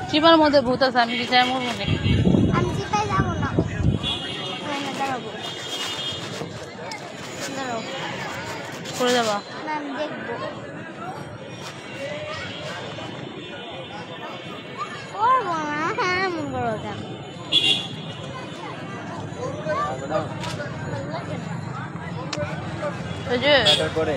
চিপার মধ্যে ভূত আছে, আমি কি চাই মরবো নাকি? আমি চিপায় যাবো না, দাঁড়াবো করে যাবা? না আমি দেখবো। করবো না, হ্যাঁ মন করো কেন? এই যে করে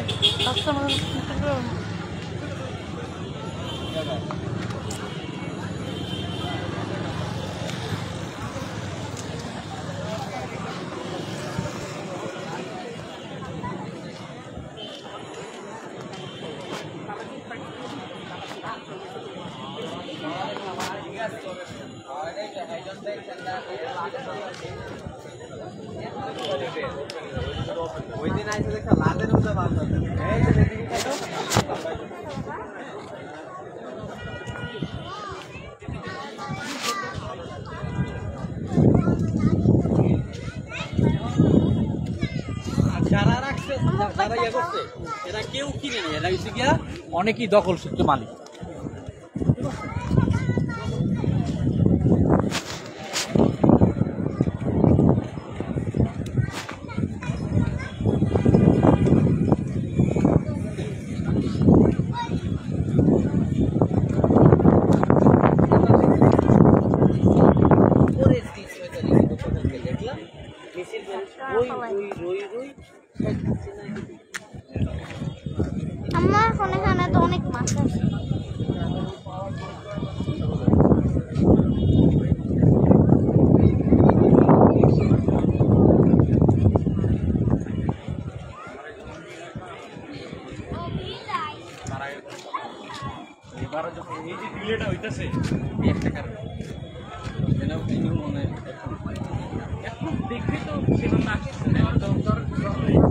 ওই দিন আইসে দেখা লাদের মতো বাদ আছে এই যে দেখি খাইতো যারা রাখছে যারা ইয়ে করছে এরা কেউ কিনে নি, এরা হচ্ছে গিয়া অনেকেই দখল সূত্রে মালিক। আমার এখন এখানে তো অনেক মাছ আছে। এবারে যখন এই যে ডিলেটা হইতাছে এই একটা কারণ এনাও কিন্তু মনে এখন দেখে তো সেটা আসছে না।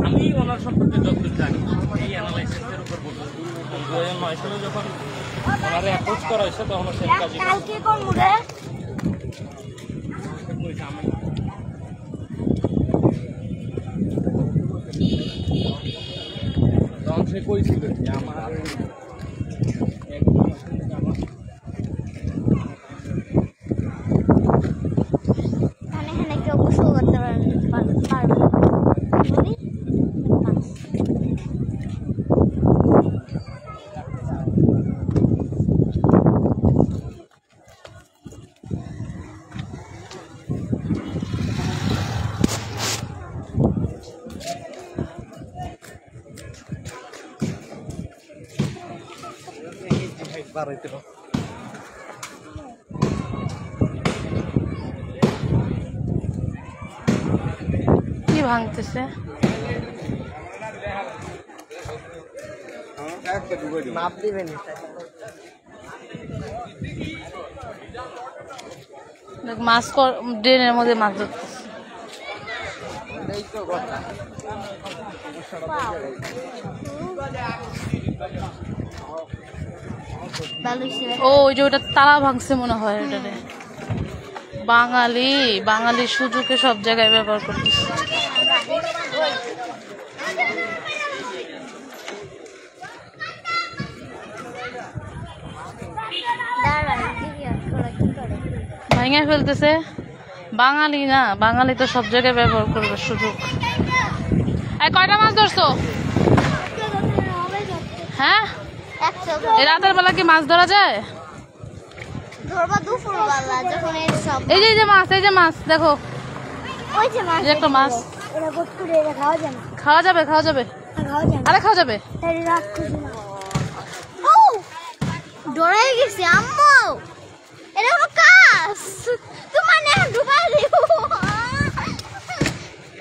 আমি ওনার সম্পর্কে যতটুকু জানি এই অ্যানালাইসিসের উপর বলবো 2009 সালে যখন ওনারে অ্যাপ্রোচ করা হয়েছে তখন সেই কাজে কালকে কোন মুড়ে তখন সে কইছিল যে আমার এখানে কেউ গোসল করতে পারবে না। কি ভাঙতেছে? মাপ দিবেন মাছ ড্রেনের মধ্যে মাছ ধরতেছে। ও ওই যে ওটা তালা ভাঙছে মনে হয় ওটারে। বাঙালি সুযোগে সব জায়গায় ব্যবহার করতেছে। ভাঙে ফেলতেছে। বাঙালি না, বাঙালি তো সব জায়গায় ব্যবহার করবে সুযোগ। কয়টা মাছ ধরছো? হ্যাঁ, এই রাতের বেলা কি মাছ ধরা যায়? এই যে মাছ, এই যে মাছ দেখো, একটা মাছ খাওয়া যাবে, খাওয়া যাবে, আরে খাওয়া যাবে। ডরাই গেছি আম্মু, এটা হলো কাজ, তোমার না ডুবাই দিব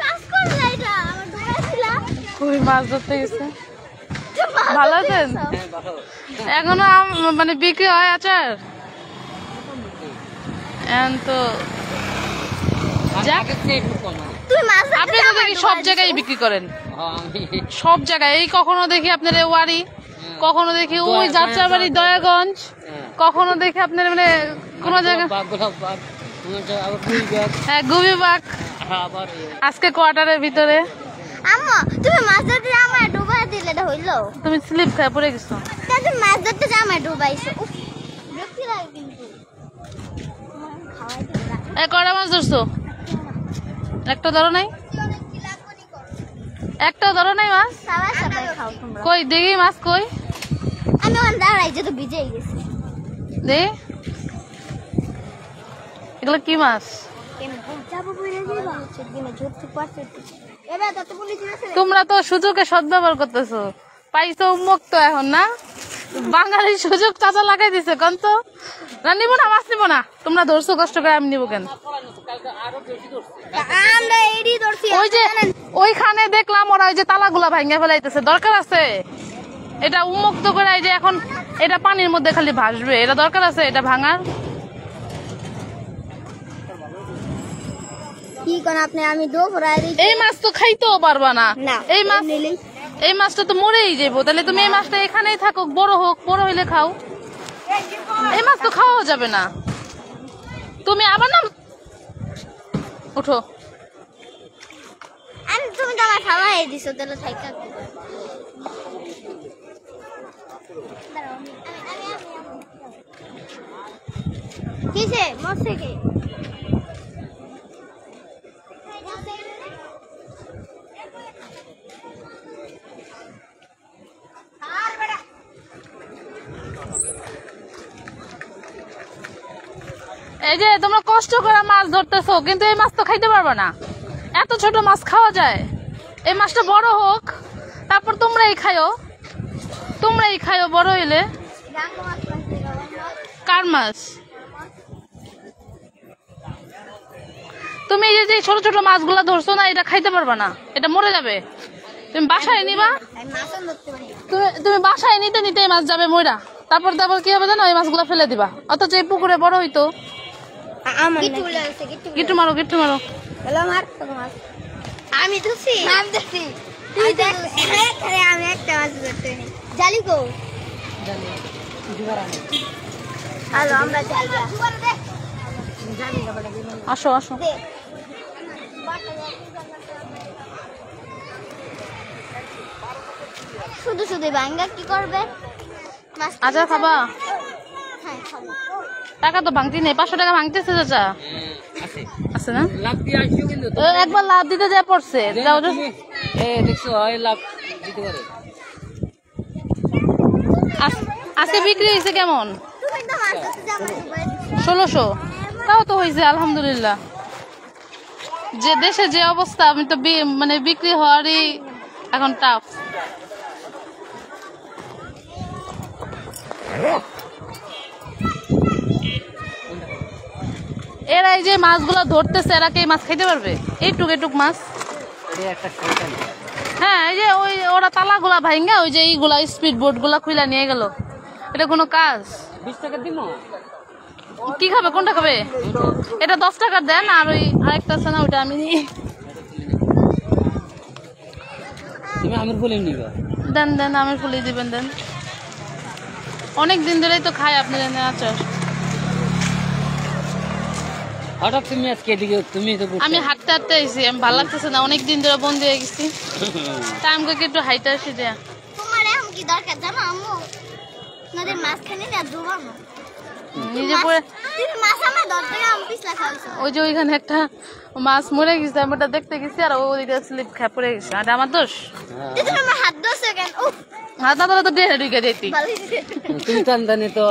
কাজ করলে এটা আমার ডুবাইছিলাম। কই মাছ ধরতে গেছে? ভালো আছেন? এখনো মানে বিক্রি হয় আচার? তো আপনি তো দেখি সব জায়গায় বিক্রি করেন, সব জায়গায়। এই কখনো দেখি আপনার ওয়ারি কখনো দেখি ওই যাত্রাবাড়ি দয়াগঞ্জ, কখনো দেখি আপনার মানে কোন জায়গায় হ্যাঁ গুবি বাগ, আজকে কোয়ার্টারের ভিতরে। আম্মু তুমি মাছ ধরতে আমায় ডুবাই দিলে এটা হইলো? তুমি স্লিপ খেয়ে পড়ে গেছো। তুমি মাছ ধরতে আমায় ডুবাইছো, উফ বিরক্তি লাগে কিন্তু। খাওয়াই দিলা এই কয়টা মাছ ধরছো? একটা ধরো নাই? একটা ধরো নাই মাছ? সবাই সবাই খাও তোমরা। কই দেখি মাছ কই? আমি ওখানে দাঁড়াই যে তো ভিজেই গেছি। দে এগুলো কি মাছ? তোমরা তো সুযোগের সদ্ব্যবহার করতেছো, পাইছো উন্মুক্ত এখন না? বাঙালি সুযোগ চাচা লাগাই দিছে কোন তো না, নিবো না মাছ নিবো না। তোমরা ধরছো কষ্ট করে, আমি নিবো কেন? ওই যে ওইখানে দেখলাম ওরা ওই যে তালাগুলা ভাঙা ফেলাইতেছে, দরকার আছে এটা উন্মুক্ত করে? এই যে এখন এটা পানির মধ্যে খালি ভাসবে, এটা দরকার আছে এটা ভাঙার? কি কোন আপনি? আমি দো ফরাই দিই। এই মাছ তো খাইতেও পারবা না। না, এই মাছ, এই মাছটা তো মরেই যাবো। তাহলে তুমি এই মাছটা এখানেই থাকুক, বড় হোক, বড় হইলে খাও। এই মাছ তো খাওয়া যাবে না। তুমি আবার না উঠো। আমি তুমি তো আমার খাওয়াই দিছো, তাহলে থাইকা কিসে মরছে কি? এই যে তোমরা কষ্ট করে মাছ ধরতেছো, কিন্তু এই মাছ তো খাইতে পারবে না। এত ছোট মাছ খাওয়া যায়? এই মাছটা বড় হোক, তারপর তোমরাই খাইও, তোমরাই খাইও বড় হইলে। কার মাছ? তুমি এই যে ছোট ছোট মাছগুলা ধরছো না, এটা খাইতে পারবে না, এটা মরে যাবে। তুমি বাসায় নিবা, তুমি বাসায় নিতে নিতে এই মাছ যাবে মইরা, তারপর কি হবে জানো? এই মাছগুলা ফেলে দিবা। অথচ এই পুকুরে বড় হইতো। গিট্টু মারো, গিট্টু মারো। আমি ধরছি, আমি ধরছি। তুই দেখ, আমি একটা মাছ ধরতে জালি গো। হ্যালো, আমরা জাল দে। আসো আসো। শুধু শুধু ভাঙ্গা কি করবে? আচ্ছা খাবা? হ্যাঁ খাবো। টাকা তো ভাঙতি নেই, 500 টাকা ভাঙতেছে চাচা। আছে না? লাভ দিয়ে আসছো কিন্তু একবার লাভ দিতে যা পড়ছে। দেখছো লাভ দিতে পারে। আজকে বিক্রি হয়েছে কেমন? তুমি তো মাছ ধরতে যাবে 1600। তাও তো হয়েছে আলহামদুলিল্লাহ। যে দেশে যে অবস্থা, আমি তো মানে বিক্রি হওয়ারই এখন টাফ। এরা এই যে মাছগুলো ধরতেছে, এরা কি মাছ খাইতে পারবে? এইটুক এইটুক মাছ। হ্যাঁ, এই যে ওরা তালাগুলা ভাঙা ওই যে এইগুলা স্পিড বোট গুলা খুইলা নিয়ে গেল। এটা কোনো কাজ? 20 টাকা দিমো। কি খাবে? কোনটা খাবে? এটা 10 টাকার দেন, আর ওই আরেকটা আছে না, ওটা আমি নিই। তুমি আমের ফুলে নিবা। দেন দেন, আমের ফুলি দিবেন, দেন। অনেক দিন ধরেই তো খাই আপনি জানেন। আচ্ছা, হঠাৎ তুমি আজকে এদিকে, তুমি তো আমি হাঁটতে হাঁটতে আইছি, আমি ভালো লাগতেছে না, অনেক দিন ধরে বন্ধ হয়ে গেছি। তাই আমাকে একটু হাইটে আসি দেয়া। তোমার এখন কি দরকার জানো আম্মু? নদীর মাছখানে না ডুবানো। নিজে পড়ে তুমি মাছ আমার ধরতে গিয়ে আমি পিছলা খাওয়াইছো। ওই যে ওইখানে একটা মাছ মরে গেছে, আমি ওটা দেখতে গেছি, আর ওইটা স্লিপ খেয়ে পড়ে গেছে। আর আমার দোষ? তুমি আমার হাত ধরছো কেন? উফ, হাত না ধরে তো ডেহে ঢুকে যেতি। ভালো হয়েছে। তুমি টানদানি তো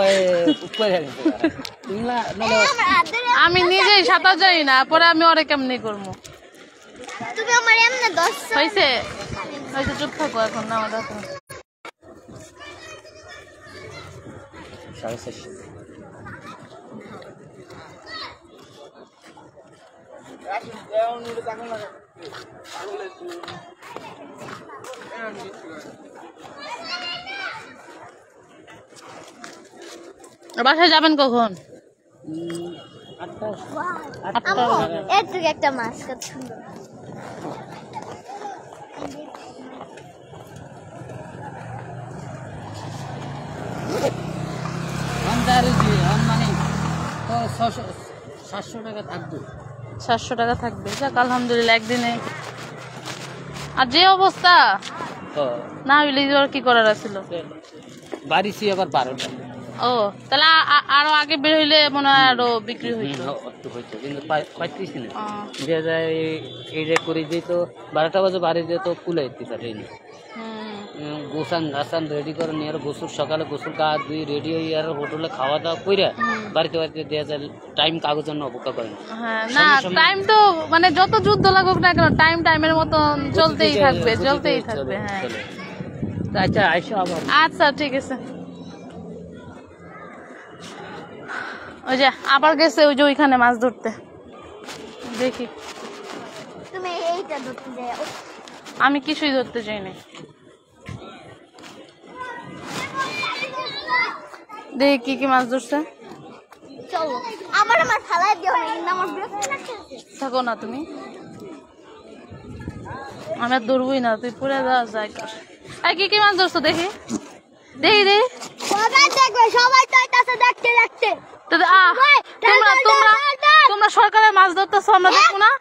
উপরে তুমি না আমার হাত ধরে আমি নিজেই সাঁতার জানি না, পরে আমি ওরে কেমনি করবো? তুমি আমার এমনি ধরছো। হয়েছে হয়েছে, চুপ থাকো এখন না আমার কাছে। 450। বাসায় যাবেন কখন? 8টা। আম্মু এর থেকে একটা মাছ কত সুন্দর। 700 টাকা থাকবে। 700 টাকা থাকবে, যাক আলহামদুলিল্লাহ একদিনে। আর যে অবস্থা না হইলে আর কি করার আছিল। বাড়িছি আবার 12টা। ও তাহলে আরো আগে বের হইলে মনে হয় আরো বিক্রি হইতো। একটু হইতো কিন্তু পাইতেছি না। ও, যে যায় এইটা করে দিত 12টা বাজে বাড়ি যেত কুলাইতে পারে না। হুম, গোসান গাছান রেডি করে নিয়ে আর গোসল সকালে গোসল গা ধুই রেডি হয়ে আর হোটেলে খাওয়া দাওয়া কইরা বাড়িতে বাড়িতে দেওয়া যায়। টাইম কাগজ জন্য অপেক্ষা করে না। হ্যাঁ না টাইম তো মানে যত যুদ্ধ লাগুক না কেন টাইম টাইমের মতো চলতেই থাকবে, চলতেই থাকবে। হ্যাঁ আচ্ছা আইসো আবার। আচ্ছা ঠিক আছে। ওই যে আবার গেছে ওই যে ওইখানে মাছ ধরতে, দেখি। তুমি এইটা ধরতে যাও। আমি কিছুই ধরতে চাইনি, দেখি কি কি মাছ ধরছে। চলো আমার ফালাই দিও না, কিন্তু আমার বিরক্ত লাগছে। থাকো না তুমি, আমি আর ধরবই না, তুই পুরে যা যাই কর। আর কি কি মাছ ধরছো দেখি, দেখি রে। সবাই দেখবে, সবাই চাইতাছে দেখতে দেখতে। তোমরা সরকারের মাছ ধরতেছো, আমরা দেখবো না?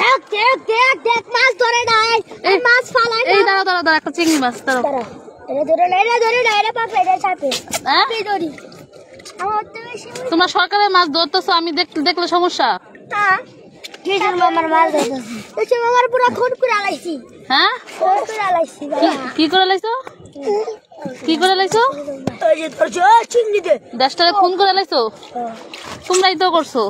দেখ দেখ দেখ দেখ, মাছ ধরে নাই, এই মাছ ফালাই। এই দাঁড়াও দাঁড়াও দাঁড়াও, একটা চিংড়ি মাছ দাঁড়াও। এটা ধরে না, এটা ধরে না, এটা পাকড়ে এটা সাথে হ্যাঁ এই ধরি। আমার তো বেশি তোমরা সরকারের মাছ ধরতেছো, আমি দেখলে সমস্যা? না কি জন্য আমার মাছ ধরতেছি, এসে আমার পুরো খুন করে আলাইছি। হ্যাঁ খুন করে আলাইছি কি করে লাইছো, কি করে লাইছো? ওই যে তোর চিংড়ি দে দেশটারে ফোন করে লাইছো, তোমরাই তো করছো।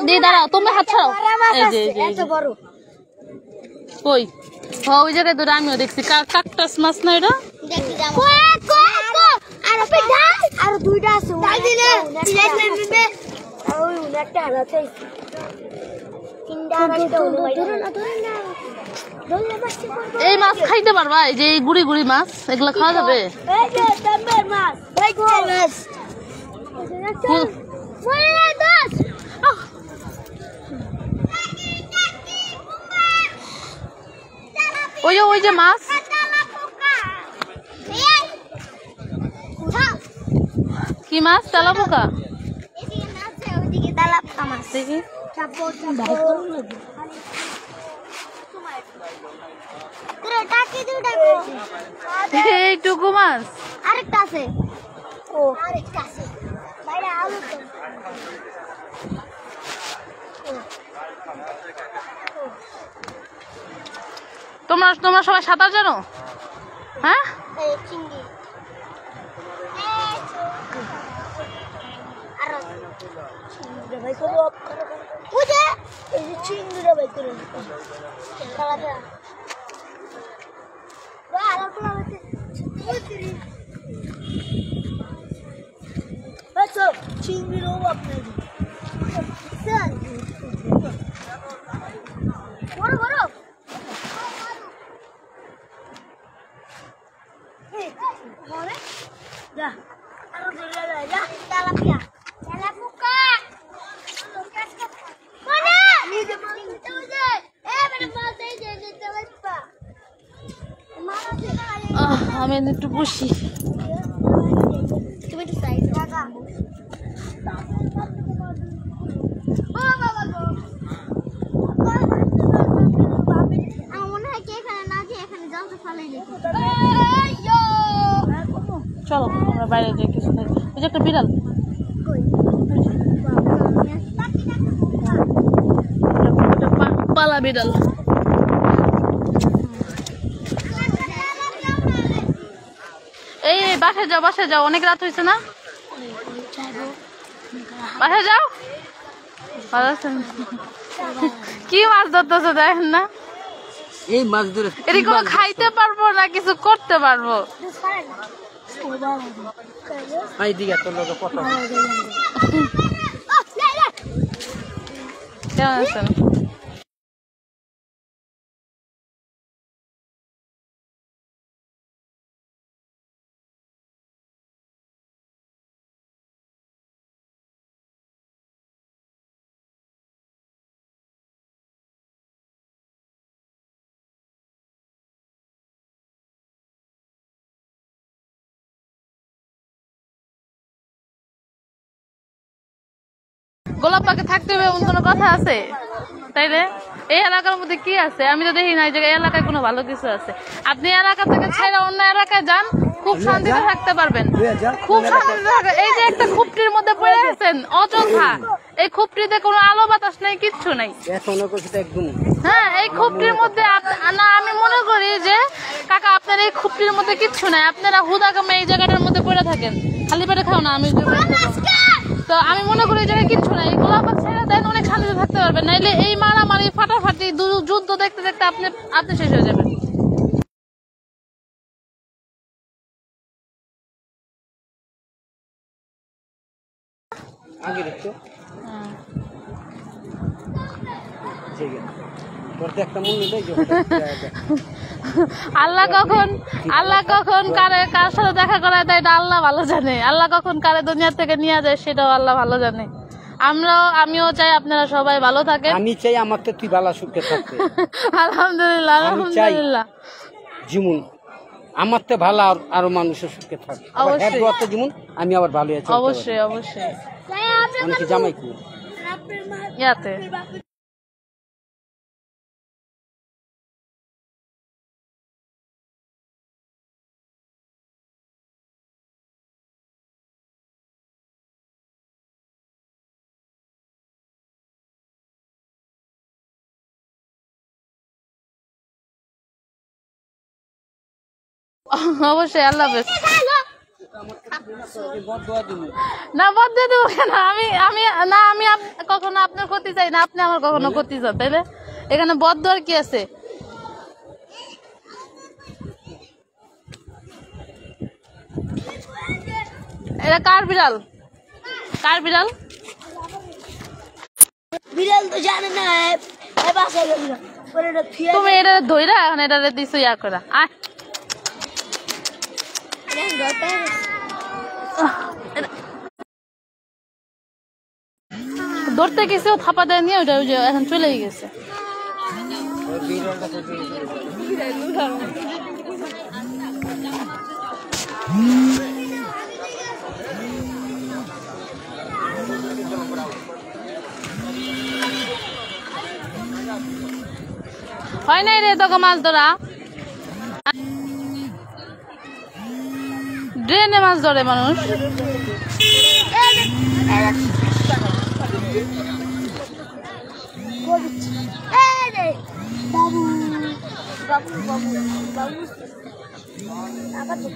দিয়ে দাঁড়াও, তোমরা হাত ছাড়াও। এই যে এত বড় কই, ওই জায়গায় ধরে আমিও দেখছি। কাকটাস মাছ না এটা? দেখি যাবো। আর পিঠা আর দুইটা আছে, ডাল দিলে প্লেট নেবে। ওই একটা হালাতে তিনটা রাখতে হলো। ধরে না ধরে না, ধরলে মাছটি করব। এই মাছ খাইতে পারবা? এই যে এই গুড়ি গুড়ি মাছ, এগুলা খাওয়া যাবে? এই যে তাম্বের মাছ, এই মাছ ওরে দোস। ওই যে মাছ, কি মাছ? তেলাপোকা? দেখি এইটুকু মাছ। আরেকটা আছে, ও আরেকটা আছে বাইরে আলু তো। তোমরা সবাই সাঁতার জানো? হ্যাঁ এই চিংড়ি আর চিংড়ি ভাই করো বুঝে, এই যে চিংড়িটা ভাই করে কালাটা বা আলো কালাতে চিংড়ি আচ্ছা চিংড়ির ও আপনার স্যার বড় বড় বলে যা আরো ধরে যা তেলাপিয়া তেলাপোকা মানে নিজে মারতে হবে। এ মানে মাছ এই যে তেলাপোকা মাছ আমি একটু বসি। তুমি তো সাইজ লাগা। ও বাবা গো, আমার মনে হয় কি এখানে না যে এখানে জলটা ফালাই দিই। চলো আমরা বাইরে যাই কিছু খাই। ওই যে একটা বিড়াল, পালা বিড়াল। এই বাসায় যাও, বাসায় যাও, অনেক রাত হয়েছে না? বাসায় যাও। ভালো আছেন? কি মাছ ধরতেছে দেখেন না? এই মাছ ধরে এরকম খাইতে পারবো না, কিছু করতে পারবো? এইদিকে তোর লোক কত কেমন আছেন? গোলাপ পাকে থাকতে হবে এমন কোনো কথা আছে? তাইলে এই এলাকার মধ্যে কি আছে? আমি তো দেখি না যে এই এলাকায় কোনো ভালো কিছু আছে। আপনি এলাকা থেকে ছেড়ে অন্য এলাকায় যান, খুব শান্তিতে থাকতে পারবেন, খুব শান্তিতে থাকবেন। এই যে একটা খুপটির মধ্যে পড়ে আছেন অযথা, এই খুপটিতে কোনো আলো বাতাস নেই, কিচ্ছু নেই। হ্যাঁ, এই খুপটির মধ্যে না, আমি মনে করি যে কাকা আপনার এই খুপটির মধ্যে কিচ্ছু নাই, আপনারা হুদাকামে এই জায়গাটার মধ্যে পড়ে থাকেন, খালি পেটে খাও না। আমি তো আমি মনে করি এই জায়গায় কিচ্ছু নাই, এগুলো আবার ছেড়ে দেন, অনেক শান্তিতে থাকতে পারবেন। নাইলে এই মারামারি ফাটাফাটি যুদ্ধ দেখতে দেখতে আপনি শেষ হয়ে যাবেন। আল্লাহ কখন কার সাথে দেখা করায় দেয় এটা আল্লাহ ভালো জানে। আল্লাহ কখন কারে দুনিয়া থেকে নিয়ে যায় সেটাও আল্লাহ ভালো জানে। আমিও চাই আপনারা সবাই ভালো থাকেন। আমি চাই আমার তো তুই ভালো সুখে থাকতে। আলহামদুলিল্লাহ, আলহামদুলিল্লাহ। যেমন আমার তো ভালো আরো মানুষের সুখে থাকে, যেমন আমি আবার ভালো আছি। অবশ্যই অবশ্যই। জামাই কি ইয়াতে অবশ্যই। আল্লাহ হাফেজ। না বদ দিয়ে দেবো কেন? আমি কখনো আপনার ক্ষতি চাই না, আপনি আমার কখনো ক্ষতি চান, তাইলে এখানে বদ দেওয়ার কি আছে? এটা কার বিড়াল? কার বিড়াল? বিড়াল তো জানে না, তুমি এটা ধইরা এখন এটা দিছো ইয়া করা। ধরতে গেছে, থাপা দেয় নিয়ে ওইটা এখন চলেই গেছে। হয় নাই রে তোকে মাছ ধরা? ড্রেনে মাছ ধরে মানুষ। বাবু বাবু বাবু বাবু